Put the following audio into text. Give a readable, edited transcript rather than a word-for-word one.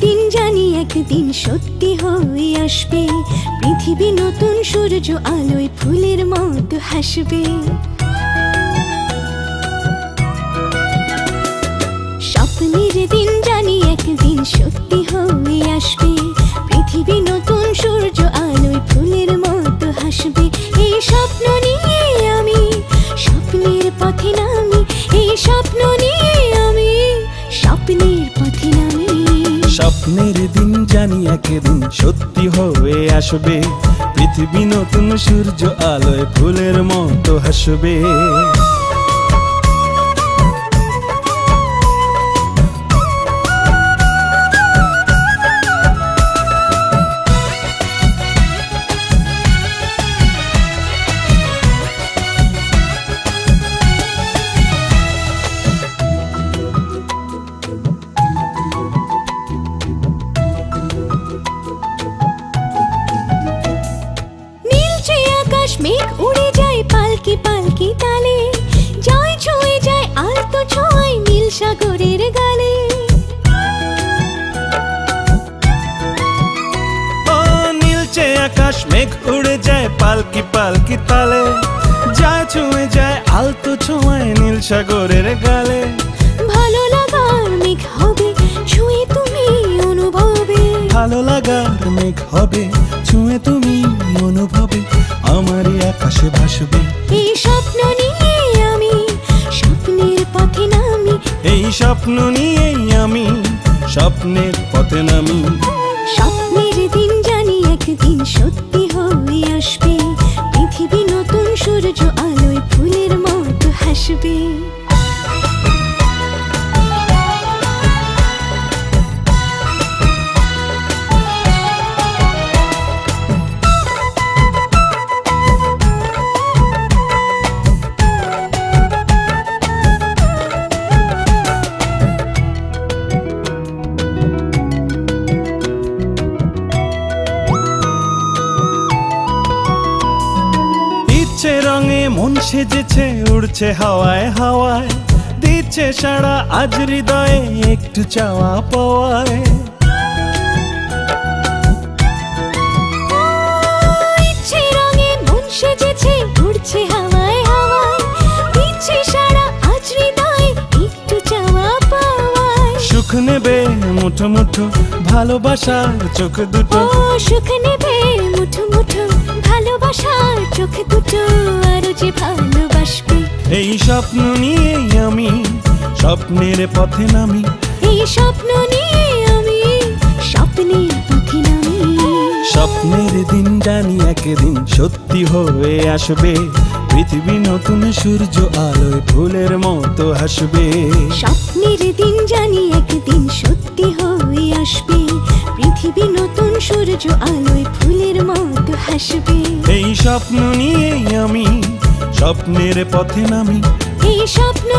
দিন জানি একদিন সত্যি হয়ে আসবে, পৃথিবী নতুন সূর্য আলোয় ফুলের মতো হাসবে। স্বপ্নের দিন জানি একদিন সত্যি হয়ে আসবে, পৃথিবী নতুন সূর্য আলোয় ফুলের মতো হাসবে। এই স্বপ্ন নিয়ে আমি স্বপ্নের পথে নামি, এই স্বপ্ন নিয়ে আমি স্বপ্নের পথে নামি। স্বপ্নের দিন জানি একদিন সত্যি হয়ে আসবে, পৃথিবী নতুন সূর্য আলোয় ফুলের মতো হাসবে। মেঘ উড়ে যায় পালকি পালকি তালে, জয় ছুঁয়ে যায় আলতো ছোঁয়ায় নীল সাগরের গালে। ও নীলচে আকাশ মেঘ উড়ে যায় পালকি পালকি তালে, জয় ছুঁয়ে যায় আলতো ছোঁয়ায় নীল সাগরের গালে। ভালো লাগার মেঘ হবে ছুঁয়ে তুমি অনুভবে, ভালো লাগার মেঘ হবে ছুঁয়ে তুমি অনুভবে, আমারই আকাশে ভাসবে। এই স্বপ্ন নিয়ে আমি স্বপ্নের পথে নামি, এই স্বপ্ন নিয়েই আমি স্বপ্নের পথে নামি। স্বপ্নের দিন জানি একদিন সত্যি হয়ে আসবে, পৃথিবী নতুন সূর্য আলোয় ফুলের মতো হাসবে। ইচ্ছে রঙে মন সেজেছে উড়ছে হাওয়ায় হাওয়ায়, দিচ্ছে সারা আজ হৃদয়ে একটু চাওয়া পাওয়ায়। ইচ্ছে রঙে মন সেজেছে উড়ছে হাওয়ায় হাওয়ায়, দিচ্ছে সারা আজ হৃদয়ে একটু চাওয়া পাওয়ায়। সুখ নেবে মুঠো মুঠো ভালোবাসার চোখ দুটো, ও সুখ নেবে মুঠো মুঠো ভালোবাসার চোখ দুটো, আরো যে ভালোবাসবে। এই স্বপ্ন নিয়েই আমি স্বপ্নের পথে নামি, এই স্বপ্ন নিয়ে আমি স্বপ্নের পথে নামি। স্বপ্নের দিন জানি একদিন সত্যি হয়ে আসবে, পৃথিবী নতুন সূর্য আলোয় ফুলের মতো হাসবে। স্বপ্নের দিন জানি একদিন সত্যি হয়ে আসবে, পৃথিবী নতুন সূর্য আলোয় ফুলের মতো হাসবে। এই স্বপ্ন নিয়েই আমি স্বপ্নের পথে নামি, এই স্বপ্ন